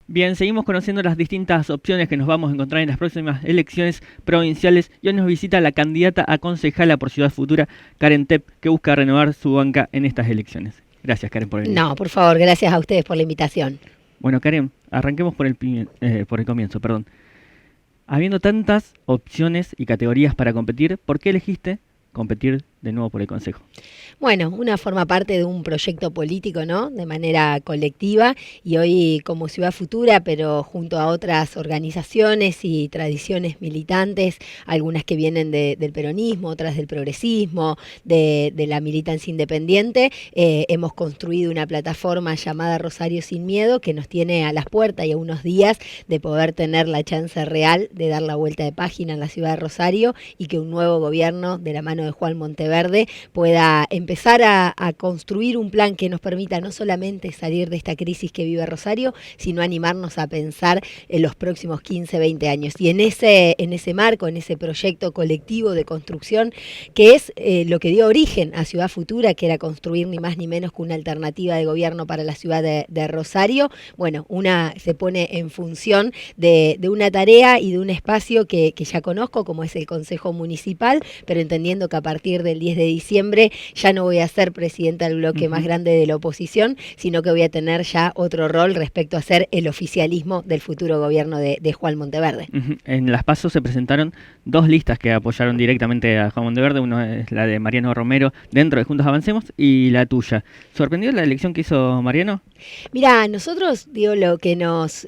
Bien, seguimos conociendo las distintas opciones que nos vamos a encontrar en las próximas elecciones provinciales y hoy nos visita la candidata a concejala por Ciudad Futura, Karen Tepp, que busca renovar su banca en estas elecciones. Gracias, Karen, por venir. No, por favor, gracias a ustedes por la invitación. Bueno, Karen, arranquemos por el comienzo, perdón. Habiendo tantas opciones y categorías para competir, ¿por qué elegiste competir de nuevo por el Consejo? Bueno, una forma parte de un proyecto político, ¿no? De manera colectiva y hoy como Ciudad Futura, pero junto a otras organizaciones y tradiciones militantes, algunas que vienen del peronismo, otras del progresismo, de la militancia independiente, hemos construido una plataforma llamada Rosario Sin Miedo que nos tiene a las puertas y a unos días de poder tener la chance real de dar la vuelta de página en la ciudad de Rosario y que un nuevo gobierno de la mano de Juan Monteverde pueda empezar a construir un plan que nos permita no solamente salir de esta crisis que vive Rosario, sino animarnos a pensar en los próximos 15, 20 años. Y en ese marco, en ese proyecto colectivo de construcción, que es lo que dio origen a Ciudad Futura, que era construir ni más ni menos que una alternativa de gobierno para la ciudad de Rosario, bueno, se pone en función de una tarea y de un espacio que ya conozco, como es el Consejo Municipal, pero entendiendo que a partir del 10 de diciembre ya no voy a ser presidenta del bloque más grande de la oposición, sino que voy a tener ya otro rol respecto a ser el oficialismo del futuro gobierno de Juan Monteverde. En las PASO se presentaron dos listas que apoyaron directamente a Juan Monteverde, una es la de Mariano Romero dentro de Juntos Avancemos y la tuya. ¿Sorprendió la elección que hizo Mariano? Mira, nosotros, digo, lo que nos...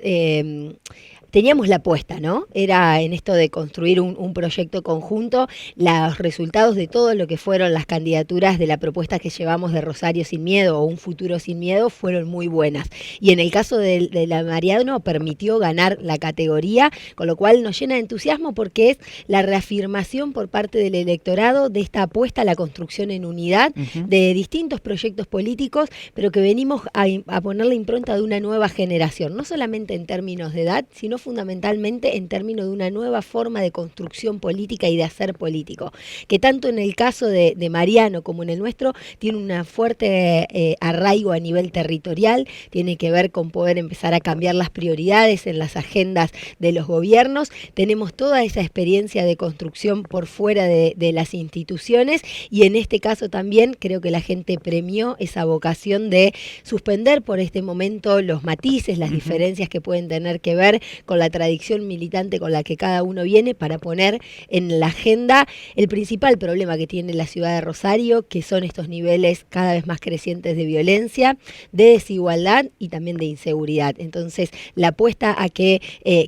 teníamos la apuesta, ¿no? Era en esto de construir un proyecto conjunto, los resultados de todo lo que fueron las candidaturas de la propuesta que llevamos de Rosario Sin Miedo o Un Futuro Sin Miedo fueron muy buenas. Y en el caso de la Mariano permitió ganar la categoría, con lo cual nos llena de entusiasmo porque es la reafirmación por parte del electorado de esta apuesta a la construcción en unidad de distintos proyectos políticos, pero que venimos a poner la impronta de una nueva generación, no solamente en términos de edad, sino fundamentalmente en términos de una nueva forma de construcción política y de hacer político, que tanto en el caso de Mariano como en el nuestro tiene una fuerte arraigo a nivel territorial, tiene que ver con poder empezar a cambiar las prioridades en las agendas de los gobiernos, tenemos toda esa experiencia de construcción por fuera de las instituciones y en este caso también creo que la gente premió esa vocación de suspender por este momento los matices, las diferencias que pueden tener que ver con la tradición militante con la que cada uno viene para poner en la agenda el principal problema que tiene la ciudad de Rosario, que son estos niveles cada vez más crecientes de violencia, de desigualdad y también de inseguridad. Entonces, la apuesta a que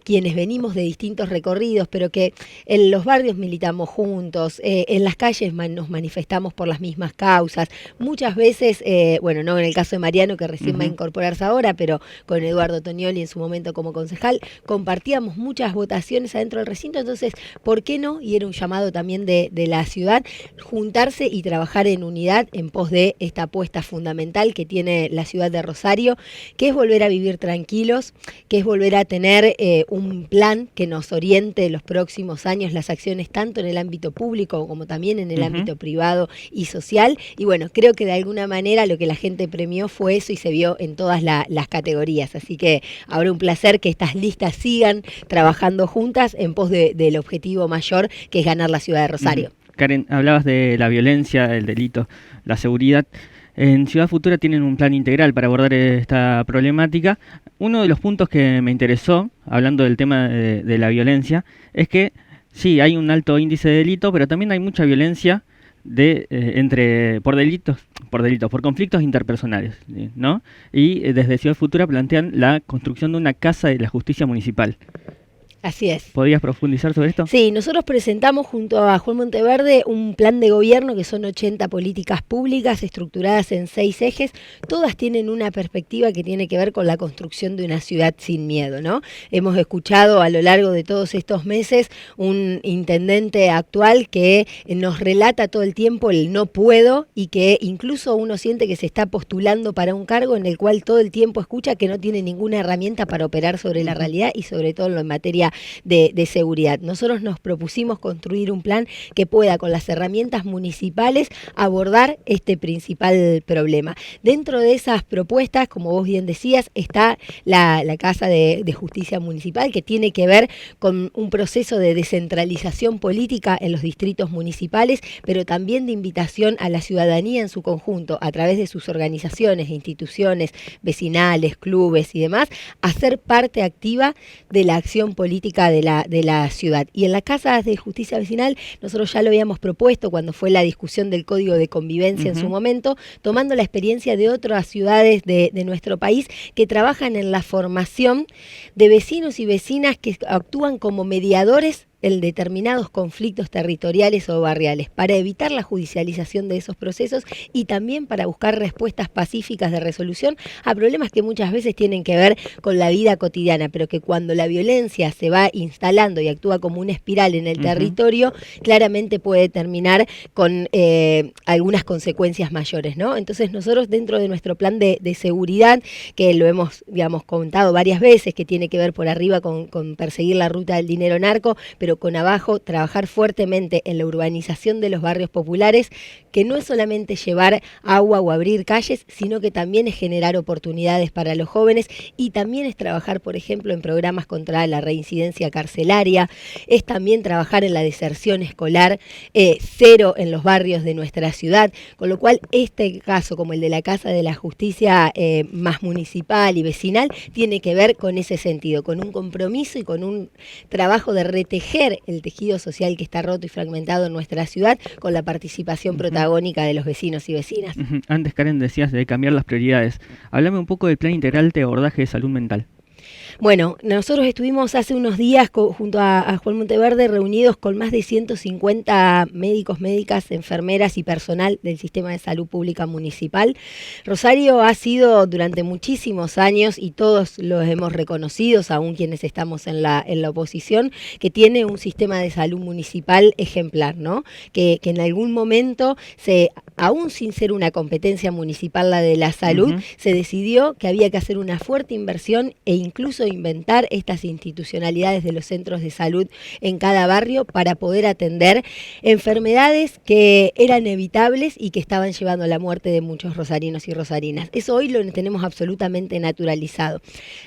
quienes venimos de distintos recorridos, pero que en los barrios militamos juntos, en las calles nos manifestamos por las mismas causas, muchas veces, bueno, no en el caso de Mariano, que recién va a incorporarse ahora, pero con Eduardo Tonioli en su momento como concejal, compartíamos muchas votaciones adentro del recinto, entonces, ¿por qué no? Y era un llamado también de la ciudad, juntarse y trabajar en unidad en pos de esta apuesta fundamental que tiene la ciudad de Rosario, que es volver a vivir tranquilos, que es volver a tener un plan que nos oriente los próximos años las acciones tanto en el ámbito público como también en el ámbito privado y social. Y bueno, creo que de alguna manera lo que la gente premió fue eso y se vio en todas las categorías. Así que ahora un placer que estas listas sigan trabajando juntas en pos del objetivo mayor que es ganar la ciudad de Rosario. Karen, hablabas de la violencia, el delito, la seguridad. En Ciudad Futura tienen un plan integral para abordar esta problemática. Uno de los puntos que me interesó, hablando del tema de la violencia, es que sí, hay un alto índice de delito, pero también hay mucha violencia por conflictos interpersonales, ¿no? Y desde Ciudad Futura plantean la construcción de una casa de la justicia municipal. Así es. ¿Podrías profundizar sobre esto? Sí, nosotros presentamos junto a Juan Monteverde un plan de gobierno que son 80 políticas públicas estructuradas en 6 ejes. Todas tienen una perspectiva que tiene que ver con la construcción de una ciudad sin miedo, ¿no? Hemos escuchado a lo largo de todos estos meses un intendente actual que nos relata todo el tiempo el no puedo y que incluso uno siente que se está postulando para un cargo en el cual todo el tiempo escucha que no tiene ninguna herramienta para operar sobre la realidad y sobre todo en materia de seguridad. Nosotros nos propusimos construir un plan que pueda, con las herramientas municipales, abordar este principal problema. Dentro de esas propuestas, como vos bien decías, está la Casa de Justicia Municipal, que tiene que ver con un proceso de descentralización política en los distritos municipales, pero también de invitación a la ciudadanía en su conjunto, a través de sus organizaciones, instituciones vecinales, clubes y demás, a ser parte activa de la acción política de la ciudad. Y en las casas de justicia vecinal, nosotros ya lo habíamos propuesto cuando fue la discusión del Código de Convivencia en su momento, tomando la experiencia de otras ciudades de nuestro país que trabajan en la formación de vecinos y vecinas que actúan como mediadores en determinados conflictos territoriales o barriales, para evitar la judicialización de esos procesos y también para buscar respuestas pacíficas de resolución a problemas que muchas veces tienen que ver con la vida cotidiana, pero que cuando la violencia se va instalando y actúa como una espiral en el territorio, claramente puede terminar con algunas consecuencias mayores, ¿no? Entonces nosotros, dentro de nuestro plan de seguridad, que lo hemos, digamos, contado varias veces, que tiene que ver por arriba con perseguir la ruta del dinero narco, pero con abajo trabajar fuertemente en la urbanización de los barrios populares, que no es solamente llevar agua o abrir calles, sino que también es generar oportunidades para los jóvenes y también es trabajar, por ejemplo, en programas contra la reincidencia carcelaria, es también trabajar en la deserción escolar, cero en los barrios de nuestra ciudad, con lo cual este caso, como el de la Casa de la Justicia más municipal y vecinal, tiene que ver con ese sentido, con un compromiso y con un trabajo de retejer el tejido social que está roto y fragmentado en nuestra ciudad, con la participación protagónica de los vecinos y vecinas. Antes, Karen, decías de cambiar las prioridades. Háblame un poco del plan integral de abordaje de salud mental. Bueno, nosotros estuvimos hace unos días junto a Juan Monteverde reunidos con más de 150 médicos, médicas, enfermeras y personal del sistema de salud pública municipal. Rosario ha sido durante muchísimos años, y todos los hemos reconocido, aún quienes estamos en la oposición, que tiene un sistema de salud municipal ejemplar, ¿no? Que en algún momento, aún sin ser una competencia municipal la de la salud, se decidió que había que hacer una fuerte inversión e incluso inventar estas institucionalidades de los centros de salud en cada barrio para poder atender enfermedades que eran evitables y que estaban llevando a la muerte de muchos rosarinos y rosarinas. Eso hoy lo tenemos absolutamente naturalizado.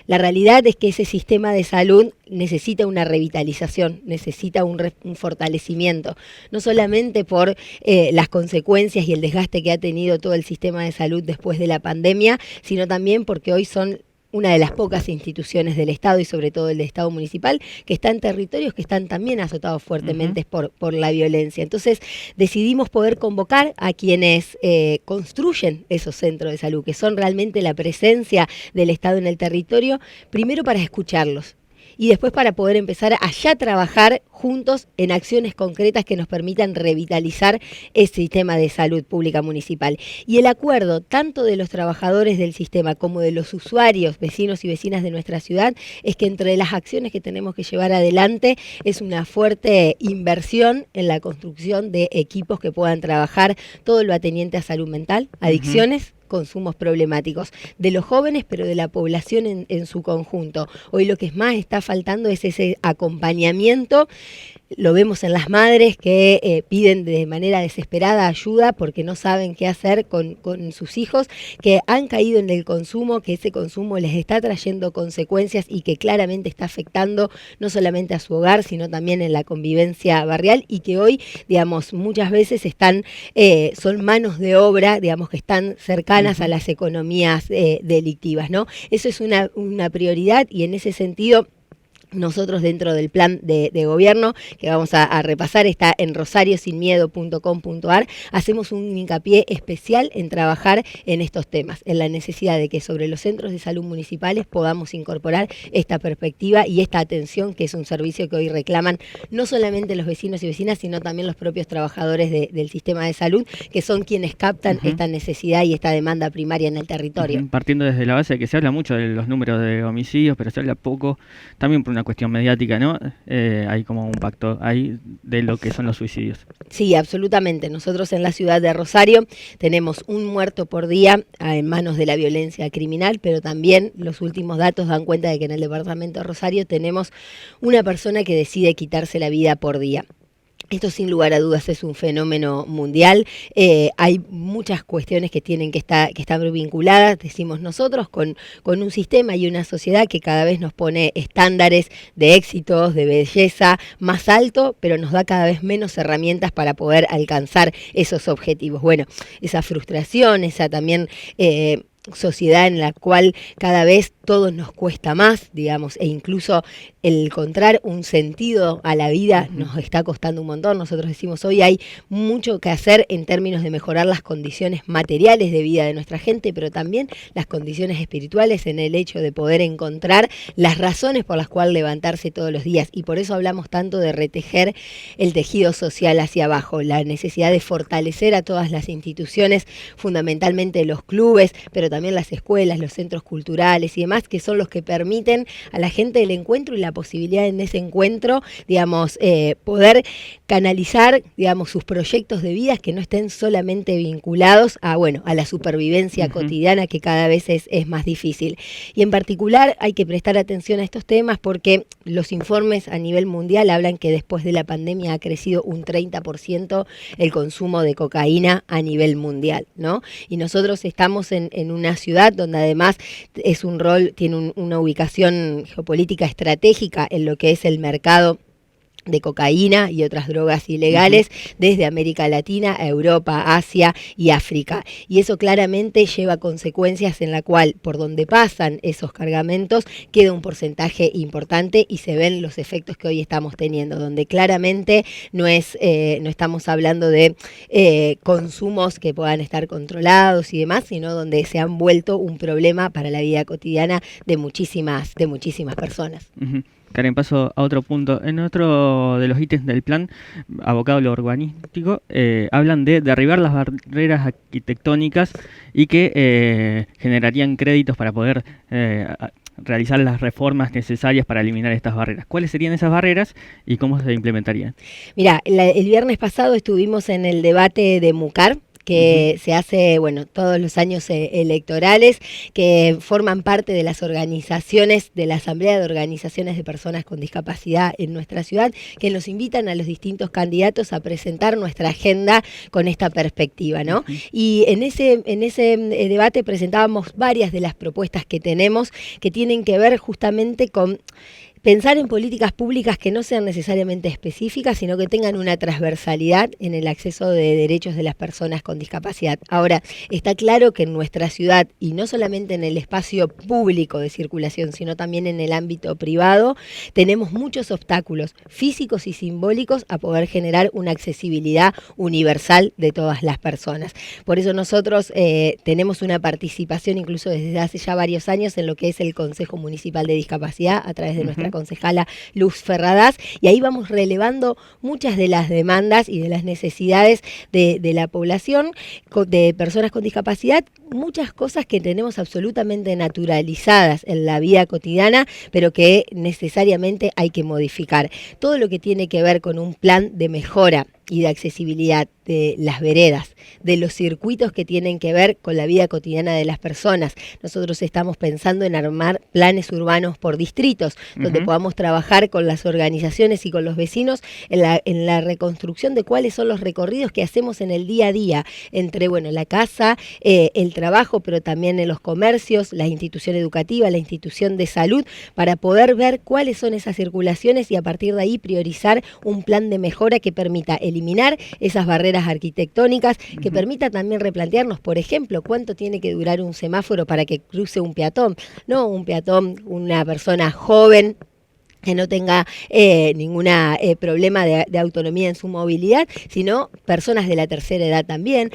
La realidad es que ese sistema de salud necesita una revitalización, necesita un fortalecimiento, no solamente por las consecuencias y el desgaste que ha tenido todo el sistema de salud después de la pandemia, sino también porque hoy son una de las pocas instituciones del Estado y sobre todo del Estado municipal que está en territorios que están también azotados fuertemente por la violencia. Entonces decidimos poder convocar a quienes construyen esos centros de salud, que son realmente la presencia del Estado en el territorio, primero para escucharlos y después para poder empezar a ya trabajar juntos en acciones concretas que nos permitan revitalizar ese sistema de salud pública municipal. Y el acuerdo tanto de los trabajadores del sistema como de los usuarios, vecinos y vecinas de nuestra ciudad, es que entre las acciones que tenemos que llevar adelante es una fuerte inversión en la construcción de equipos que puedan trabajar todo lo ateniente a salud mental, adicciones, consumos problemáticos de los jóvenes, pero de la población en su conjunto. Hoy lo que más está faltando es ese acompañamiento. Lo vemos en las madres que piden de manera desesperada ayuda porque no saben qué hacer con sus hijos, que han caído en el consumo, que ese consumo les está trayendo consecuencias y que claramente está afectando no solamente a su hogar, sino también en la convivencia barrial, y que hoy, digamos, muchas veces son manos de obra, digamos, que están cercanas a las economías delictivas, ¿no? Eso es una prioridad, y en ese sentido nosotros, dentro del plan de gobierno que vamos a repasar, está en rosariosinmiedo.com.ar, hacemos un hincapié especial en trabajar en estos temas, en la necesidad de que sobre los centros de salud municipales podamos incorporar esta perspectiva y esta atención, que es un servicio que hoy reclaman no solamente los vecinos y vecinas, sino también los propios trabajadores del sistema de salud, que son quienes captan esta necesidad y esta demanda primaria en el territorio. Partiendo desde la base de que se habla mucho de los números de homicidios, pero se habla poco también por una una cuestión mediática, ¿no? Hay como un pacto ahí de lo que son los suicidios. Sí, absolutamente. Nosotros en la ciudad de Rosario tenemos un muerto por día en manos de la violencia criminal, pero también los últimos datos dan cuenta de que en el departamento de Rosario tenemos una persona que decide quitarse la vida por día. Esto sin lugar a dudas es un fenómeno mundial. Hay muchas cuestiones que tienen que estar vinculadas, decimos nosotros, con un sistema y una sociedad que cada vez nos pone estándares de éxitos, de belleza más alto, pero nos da cada vez menos herramientas para poder alcanzar esos objetivos. Bueno, esa frustración, esa también sociedad en la cual cada vez todo nos cuesta más, digamos, e incluso el encontrar un sentido a la vida nos está costando un montón. Nosotros decimos hoy hay mucho que hacer en términos de mejorar las condiciones materiales de vida de nuestra gente, pero también las condiciones espirituales en el hecho de poder encontrar las razones por las cuales levantarse todos los días. Y por eso hablamos tanto de retejer el tejido social hacia abajo, la necesidad de fortalecer a todas las instituciones, fundamentalmente los clubes, pero también las escuelas, los centros culturales y demás, que son los que permiten a la gente el encuentro y la posibilidad en ese encuentro, digamos, poder canalizar, digamos, sus proyectos de vida que no estén solamente vinculados a, bueno, a la supervivencia cotidiana, que cada vez es más difícil. Y en particular hay que prestar atención a estos temas porque los informes a nivel mundial hablan que después de la pandemia ha crecido un 30% el consumo de cocaína a nivel mundial, ¿no? Y nosotros estamos en una ciudad donde además es un rol, tiene una ubicación geopolítica estratégica en lo que es el mercado de cocaína y otras drogas ilegales desde América Latina a Europa, Asia y África. Y eso claramente lleva consecuencias en la cual por donde pasan esos cargamentos queda un porcentaje importante y se ven los efectos que hoy estamos teniendo, donde claramente no estamos hablando de consumos que puedan estar controlados y demás, sino donde se han vuelto un problema para la vida cotidiana de muchísimas personas. Karen, paso a otro punto. En otro de los ítems del plan, abocado a lo urbanístico, hablan de derribar las barreras arquitectónicas y que generarían créditos para poder realizar las reformas necesarias para eliminar estas barreras. ¿Cuáles serían esas barreras y cómo se implementarían? Mira, el viernes pasado estuvimos en el debate de MUCAR, que se hace, bueno, todos los años electorales, que forman parte de las organizaciones, de la Asamblea de Organizaciones de Personas con Discapacidad en nuestra ciudad, que nos invitan a los distintos candidatos a presentar nuestra agenda con esta perspectiva, ¿no? Y en ese debate presentábamos varias de las propuestas que tenemos, que tienen que ver justamente con pensar en políticas públicas que no sean necesariamente específicas, sino que tengan una transversalidad en el acceso de derechos de las personas con discapacidad. Ahora, está claro que en nuestra ciudad, y no solamente en el espacio público de circulación, sino también en el ámbito privado, tenemos muchos obstáculos físicos y simbólicos a poder generar una accesibilidad universal de todas las personas. Por eso nosotros tenemos una participación incluso desde hace ya varios años en lo que es el Consejo Municipal de Discapacidad a través de nuestra concejala Luz Ferradas, y ahí vamos relevando muchas de las demandas y de las necesidades de la población, de personas con discapacidad, muchas cosas que tenemos absolutamente naturalizadas en la vida cotidiana, pero que necesariamente hay que modificar. Todo lo que tiene que ver con un plan de mejora y de accesibilidad de las veredas, de los circuitos que tienen que ver con la vida cotidiana de las personas. Nosotros estamos pensando en armar planes urbanos por distritos, donde podamos trabajar con las organizaciones y con los vecinos en la reconstrucción de cuáles son los recorridos que hacemos en el día a día, entre la casa, el trabajo, pero también en los comercios, la institución educativa, la institución de salud, para poder ver cuáles son esas circulaciones y a partir de ahí priorizar un plan de mejora que permita eliminar esas barreras arquitectónicas, que permita también replantearnos, por ejemplo, cuánto tiene que durar un semáforo para que cruce un peatón, no un peatón, una persona joven que no tenga ningún problema de autonomía en su movilidad, sino personas de la tercera edad también,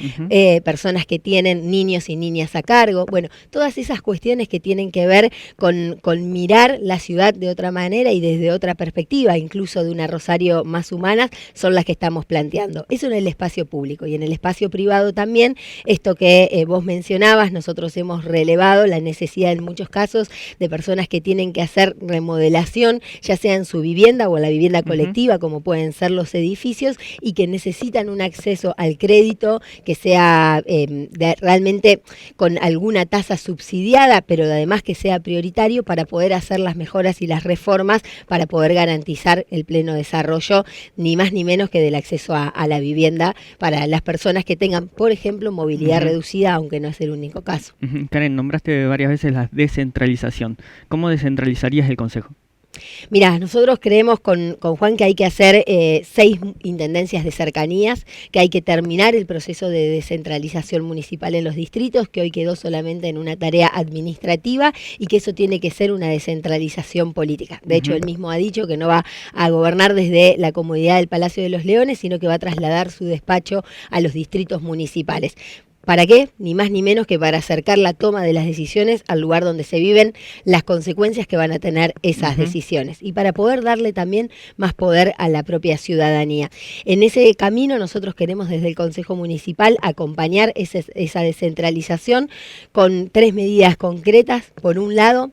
personas que tienen niños y niñas a cargo, todas esas cuestiones que tienen que ver con mirar la ciudad de otra manera y desde otra perspectiva, incluso de una Rosario más humana, son las que estamos planteando. Eso en el espacio público, y en el espacio privado también, esto que vos mencionabas, nosotros hemos relevado la necesidad en muchos casos de personas que tienen que hacer remodelación ya sea en su vivienda o en la vivienda colectiva, como pueden ser los edificios, y que necesitan un acceso al crédito que sea realmente con alguna tasa subsidiada, pero además que sea prioritario para poder hacer las mejoras y las reformas para poder garantizar el pleno desarrollo, ni más ni menos que del acceso a la vivienda para las personas que tengan, por ejemplo, movilidad reducida, aunque no es el único caso. Karen, nombraste varias veces la descentralización. ¿Cómo descentralizarías el Consejo? Mirá, nosotros creemos con Juan que hay que hacer 6 intendencias de cercanías, que hay que terminar el proceso de descentralización municipal en los distritos, que hoy quedó solamente en una tarea administrativa y que eso tiene que ser una descentralización política. De hecho, él mismo ha dicho que no va a gobernar desde la comodidad del Palacio de los Leones, sino que va a trasladar su despacho a los distritos municipales. ¿Para qué? Ni más ni menos que para acercar la toma de las decisiones al lugar donde se viven, las consecuencias que van a tener esas decisiones y para poder darle también más poder a la propia ciudadanía. En ese camino nosotros queremos desde el Consejo Municipal acompañar esa descentralización con 3 medidas concretas. Por un lado,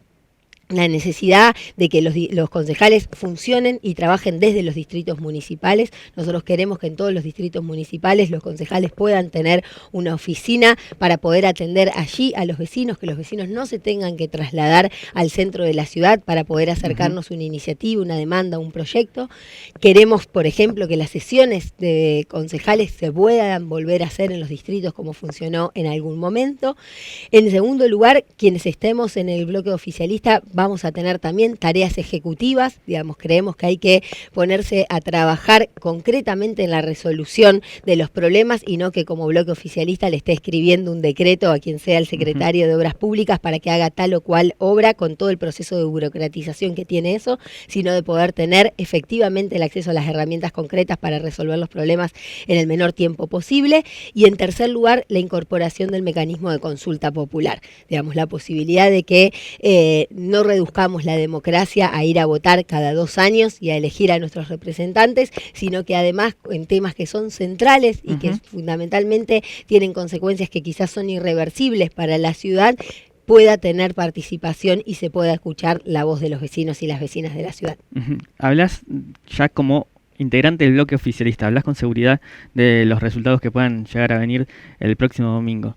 la necesidad de que los concejales funcionen y trabajen desde los distritos municipales. Nosotros queremos que en todos los distritos municipales los concejales puedan tener una oficina para poder atender allí a los vecinos, que los vecinos no se tengan que trasladar al centro de la ciudad para poder acercarnos una iniciativa, una demanda, un proyecto. Queremos, por ejemplo, que las sesiones de concejales se puedan volver a hacer en los distritos como funcionó en algún momento. En segundo lugar, quienes estemos en el bloque oficialista vamos a tener también tareas ejecutivas, digamos, creemos que hay que ponerse a trabajar concretamente en la resolución de los problemas y no que como bloque oficialista le esté escribiendo un decreto a quien sea el secretario de Obras Públicas para que haga tal o cual obra con todo el proceso de burocratización que tiene eso, sino de poder tener efectivamente el acceso a las herramientas concretas para resolver los problemas en el menor tiempo posible. Y en tercer lugar, la incorporación del mecanismo de consulta popular, digamos, la posibilidad de que no reduzcamos la democracia a ir a votar cada 2 años y a elegir a nuestros representantes, sino que además en temas que son centrales y que fundamentalmente tienen consecuencias que quizás son irreversibles para la ciudad, pueda tener participación y se pueda escuchar la voz de los vecinos y las vecinas de la ciudad. Hablas ya como integrante del bloque oficialista, hablas con seguridad de los resultados que puedan llegar a venir el próximo domingo.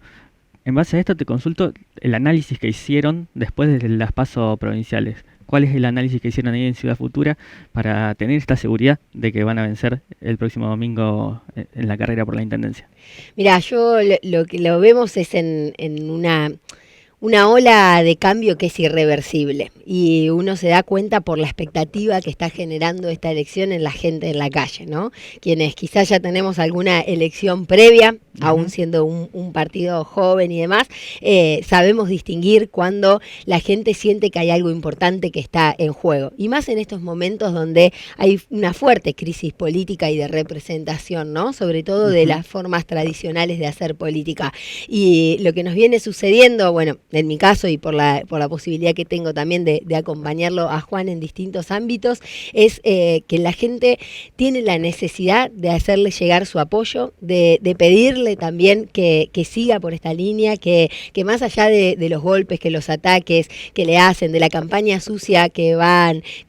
En base a esto te consulto el análisis que hicieron después de las PASO provinciales. ¿Cuál es el análisis que hicieron ahí en Ciudad Futura para tener esta seguridad de que van a vencer el próximo domingo en la carrera por la Intendencia? Mirá, yo lo que lo vemos es en una ola de cambio que es irreversible y uno se da cuenta por la expectativa que está generando esta elección en la gente en la calle, ¿no? Quienes quizás ya tenemos alguna elección previa, aún siendo un partido joven y demás, sabemos distinguir cuando la gente siente que hay algo importante que está en juego. Y más en estos momentos donde hay una fuerte crisis política y de representación, ¿no? Sobre todo de las formas tradicionales de hacer política. Y lo que nos viene sucediendo, bueno, en mi caso y por la posibilidad que tengo también de acompañarlo a Juan en distintos ámbitos, es que la gente tiene la necesidad de hacerle llegar su apoyo, de pedirle también que siga por esta línea, que más allá de los golpes, que los ataques que le hacen, de la campaña sucia que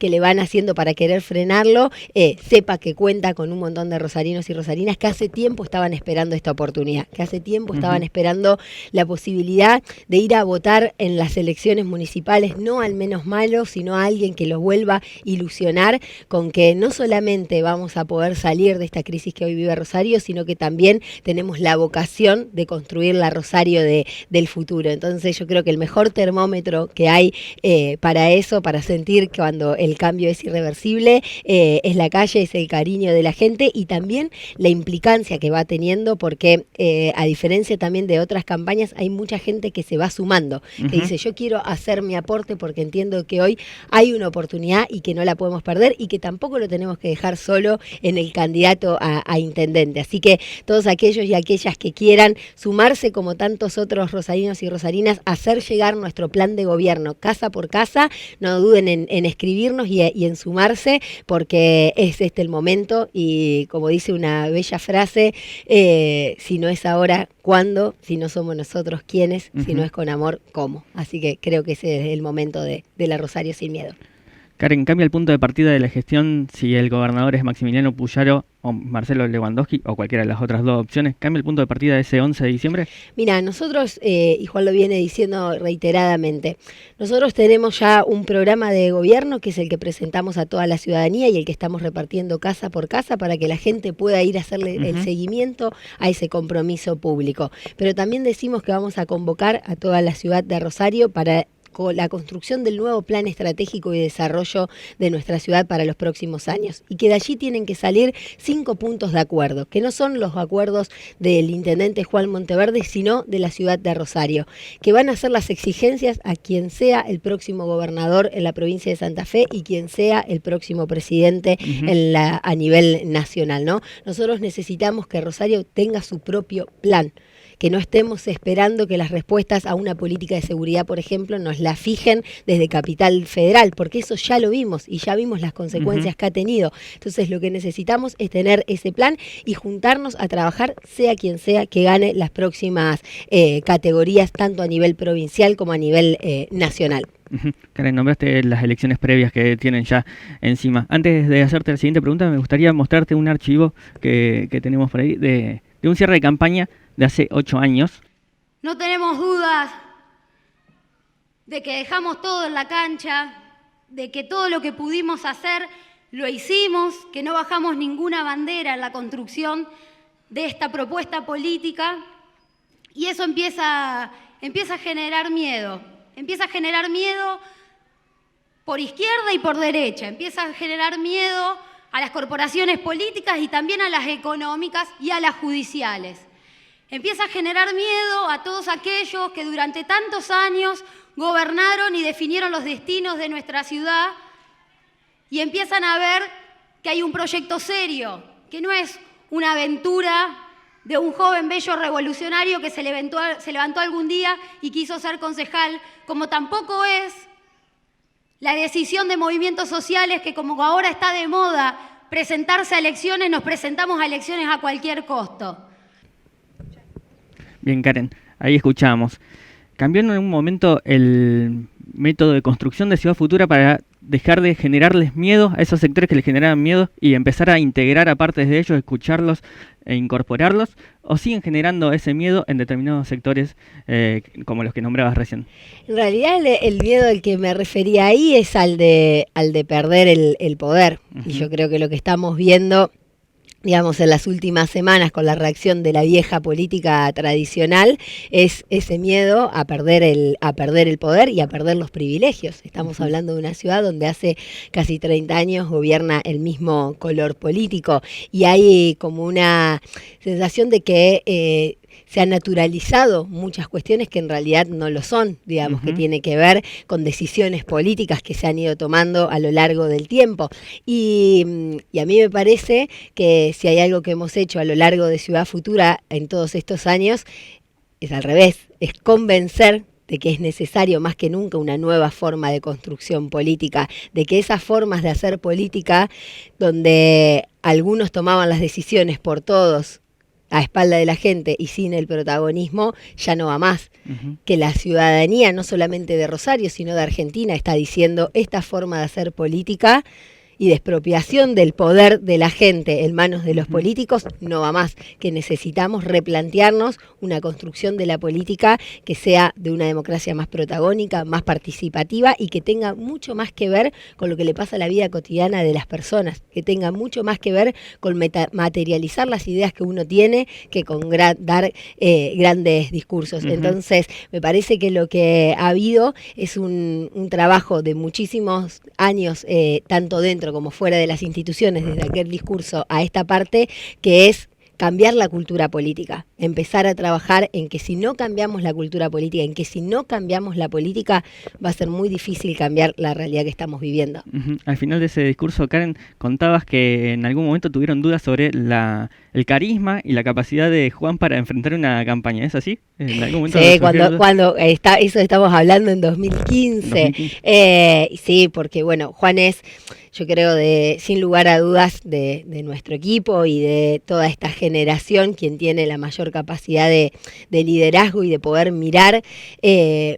le van haciendo para querer frenarlo, sepa que cuenta con un montón de rosarinos y rosarinas que hace tiempo estaban esperando esta oportunidad, que hace tiempo estaban esperando la posibilidad de ir a votar en las elecciones municipales, no al menos malo, sino a alguien que los vuelva a ilusionar con que no solamente vamos a poder salir de esta crisis que hoy vive Rosario, sino que también tenemos la vocación de construir la Rosario del futuro. Entonces yo creo que el mejor termómetro que hay para eso, para sentir que cuando el cambio es irreversible, es la calle, es el cariño de la gente y también la implicancia que va teniendo, porque a diferencia también de otras campañas, hay mucha gente que se va sumando, que dice yo quiero hacer mi aporte porque entiendo que hoy hay una oportunidad y que no la podemos perder y que tampoco lo tenemos que dejar solo en el candidato a intendente. Así que todos aquellos y aquellas que quieran sumarse como tantos otros rosarinos y rosarinas, hacer llegar nuestro plan de gobierno casa por casa, no duden en escribirnos y en sumarse, porque es este el momento y como dice una bella frase, si no es ahora, ¿cuándo? Si no somos nosotros, ¿quiénes? Si no es con amor, ¿cómo? Así que creo que ese es el momento de la Rosario sin miedo. Karen, ¿cambia el punto de partida de la gestión si el gobernador es Maximiliano Puyaro o Marcelo Lewandowski o cualquiera de las otras dos opciones? ¿Cambia el punto de partida de ese 11 de diciembre? Mira, nosotros, y Juan lo viene diciendo reiteradamente, nosotros tenemos ya un programa de gobierno que es el que presentamos a toda la ciudadanía y el que estamos repartiendo casa por casa para que la gente pueda ir a hacerle el seguimiento a ese compromiso público. Pero también decimos que vamos a convocar a toda la ciudad de Rosario para la construcción del nuevo plan estratégico y desarrollo de nuestra ciudad para los próximos años y que de allí tienen que salir 5 puntos de acuerdo, que no son los acuerdos del intendente Juan Monteverde, sino de la ciudad de Rosario, que van a ser las exigencias a quien sea el próximo gobernador en la provincia de Santa Fe y quien sea el próximo presidente a nivel nacional, ¿no? Nosotros necesitamos que Rosario tenga su propio plan, que no estemos esperando que las respuestas a una política de seguridad, por ejemplo, nos la fijen desde Capital Federal, porque eso ya lo vimos y ya vimos las consecuencias que ha tenido. Entonces lo que necesitamos es tener ese plan y juntarnos a trabajar, sea quien sea que gane las próximas categorías, tanto a nivel provincial como a nivel nacional. Karen, nombraste las elecciones previas que tienen ya encima. Antes de hacerte la siguiente pregunta, me gustaría mostrarte un archivo que tenemos por ahí de un cierre de campaña de hace 8 años. No tenemos dudas de que dejamos todo en la cancha, de que todo lo que pudimos hacer lo hicimos, que no bajamos ninguna bandera en la construcción de esta propuesta política, y eso empieza a generar miedo. Empieza a generar miedo por izquierda y por derecha, empieza a generar miedo a las corporaciones políticas y también a las económicas y a las judiciales. Empieza a generar miedo a todos aquellos que durante tantos años gobernaron y definieron los destinos de nuestra ciudad y empiezan a ver que hay un proyecto serio, que no es una aventura de un joven bello revolucionario que se levantó algún día y quiso ser concejal, como tampoco es la decisión de movimientos sociales que, como ahora está de moda presentarse a elecciones, nos presentamos a elecciones a cualquier costo. Bien, Karen, ahí escuchamos. ¿Cambió en un momento el método de construcción de Ciudad Futura para dejar de generarles miedo a esos sectores que les generaban miedo y empezar a integrar a partes de ellos, escucharlos e incorporarlos? ¿O siguen generando ese miedo en determinados sectores como los que nombrabas recién? En realidad el miedo al que me refería ahí es al de perder el poder. Y yo creo que lo que estamos viendo, digamos, en las últimas semanas con la reacción de la vieja política tradicional es ese miedo a perder el poder y a perder los privilegios. Estamos hablando de una ciudad donde hace casi 30 años gobierna el mismo color político y hay como una sensación de que se han naturalizado muchas cuestiones que en realidad no lo son, digamos, que tiene que ver con decisiones políticas que se han ido tomando a lo largo del tiempo. Y a mí me parece que si hay algo que hemos hecho a lo largo de Ciudad Futura en todos estos años, es al revés, es convencer de que es necesario más que nunca una nueva forma de construcción política, de que esas formas de hacer política donde algunos tomaban las decisiones por todos, a espalda de la gente y sin el protagonismo, ya no va más. Que la ciudadanía, no solamente de Rosario, sino de Argentina, está diciendo esta forma de hacer política y de expropiación del poder de la gente en manos de los políticos no va más, que necesitamos replantearnos una construcción de la política que sea de una democracia más protagónica, más participativa y que tenga mucho más que ver con lo que le pasa a la vida cotidiana de las personas, que tenga mucho más que ver con materializar las ideas que uno tiene que con dar grandes discursos. Entonces, me parece que lo que ha habido es un trabajo de muchísimos años, tanto dentro como fuera de las instituciones, desde aquel discurso a esta parte, que es cambiar la cultura política, empezar a trabajar en que si no cambiamos la cultura política, en que si no cambiamos la política, va a ser muy difícil cambiar la realidad que estamos viviendo. Al final de ese discurso, Karen, contabas que en algún momento tuvieron dudas sobre el carisma y la capacidad de Juan para enfrentar una campaña, ¿es así? ¿En algún momento sí, cuando eso estamos hablando en 2015. Sí, porque bueno, Juan es... yo creo, sin lugar a dudas, de nuestro equipo y de toda esta generación, quien tiene la mayor capacidad de liderazgo y de poder mirar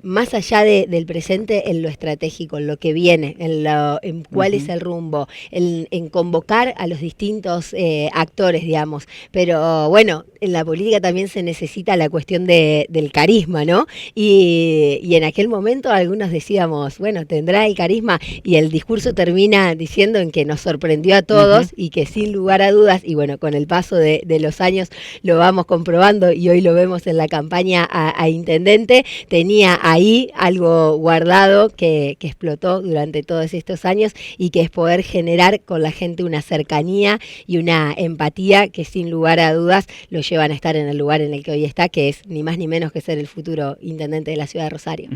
más allá del presente en lo estratégico, en lo que viene, en cuál es el rumbo, en convocar a los distintos actores, digamos. Pero bueno, en la política también se necesita la cuestión del carisma, ¿no? Y en aquel momento algunos decíamos, bueno, tendrá el carisma, y el discurso termina diciendo en que nos sorprendió a todos y que sin lugar a dudas, y bueno, con el paso de los años lo vamos comprobando y hoy lo vemos en la campaña a intendente, tenía ahí algo guardado que explotó durante todos estos años y que es poder generar con la gente una cercanía y una empatía que sin lugar a dudas lo llevan a estar en el lugar en el que hoy está, que es ni más ni menos que ser el futuro intendente de la ciudad de Rosario.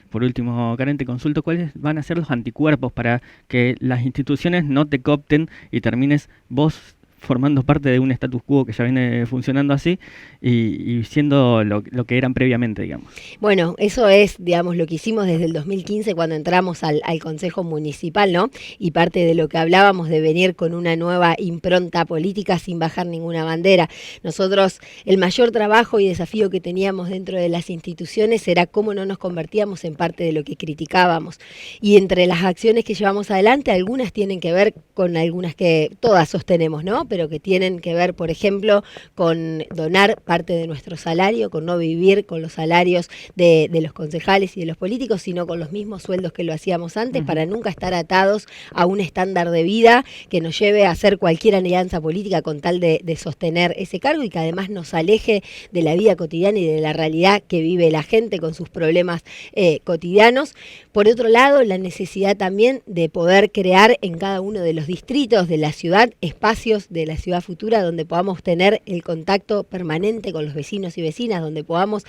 Por último, Karen, te consulto cuáles van a ser los anticuerpos para que las instituciones no te coopten y termines vos formando parte de un status quo que ya viene funcionando así y siendo lo que eran previamente, digamos. Bueno, eso es, digamos, lo que hicimos desde el 2015 cuando entramos al Consejo Municipal, ¿no? Y parte de lo que hablábamos de venir con una nueva impronta política sin bajar ninguna bandera. Nosotros, el mayor trabajo y desafío que teníamos dentro de las instituciones era cómo no nos convertíamos en parte de lo que criticábamos. Y entre las acciones que llevamos adelante, algunas tienen que ver con algunas que todas sostenemos, ¿no? Pero que tienen que ver, por ejemplo, con donar parte de nuestro salario, con no vivir con los salarios de los concejales y de los políticos, sino con los mismos sueldos que lo hacíamos antes, para nunca estar atados a un estándar de vida que nos lleve a hacer cualquier alianza política con tal de sostener ese cargo y que además nos aleje de la vida cotidiana y de la realidad que vive la gente con sus problemas cotidianos. Por otro lado, la necesidad también de poder crear en cada uno de los distritos de la ciudad espacios de la ciudad futura donde podamos tener el contacto permanente con los vecinos y vecinas, donde podamos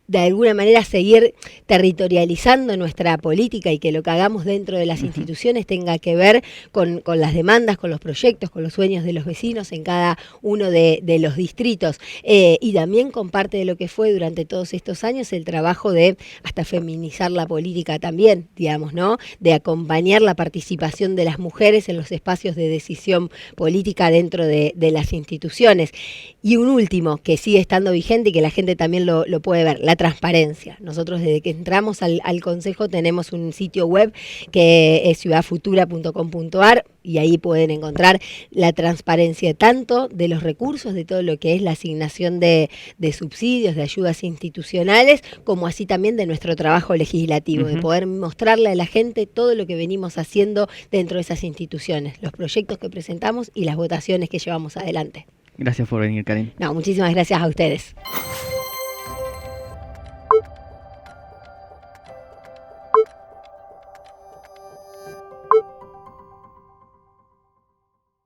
de alguna manera seguir territorializando nuestra política y que lo que hagamos dentro de las instituciones tenga que ver con las demandas, con los proyectos, con los sueños de los vecinos en cada uno de los distritos. Y también con parte de lo que fue durante todos estos años el trabajo de hasta feminizar la política también, digamos, ¿no? De acompañar la participación de las mujeres en los espacios de decisión política dentro de las instituciones. Y un último que sigue estando vigente y que la gente también lo puede ver, la transparencia. Nosotros desde que entramos al Consejo tenemos un sitio web que es ciudadfutura.com.ar y ahí pueden encontrar la transparencia tanto de los recursos, de todo lo que es la asignación de subsidios, de ayudas institucionales, como así también de nuestro trabajo legislativo, de poder mostrarle a la gente todo lo que venimos haciendo dentro de esas instituciones, los proyectos que presentamos y las votaciones que llevamos adelante. Gracias por venir, Karen. No, muchísimas gracias a ustedes.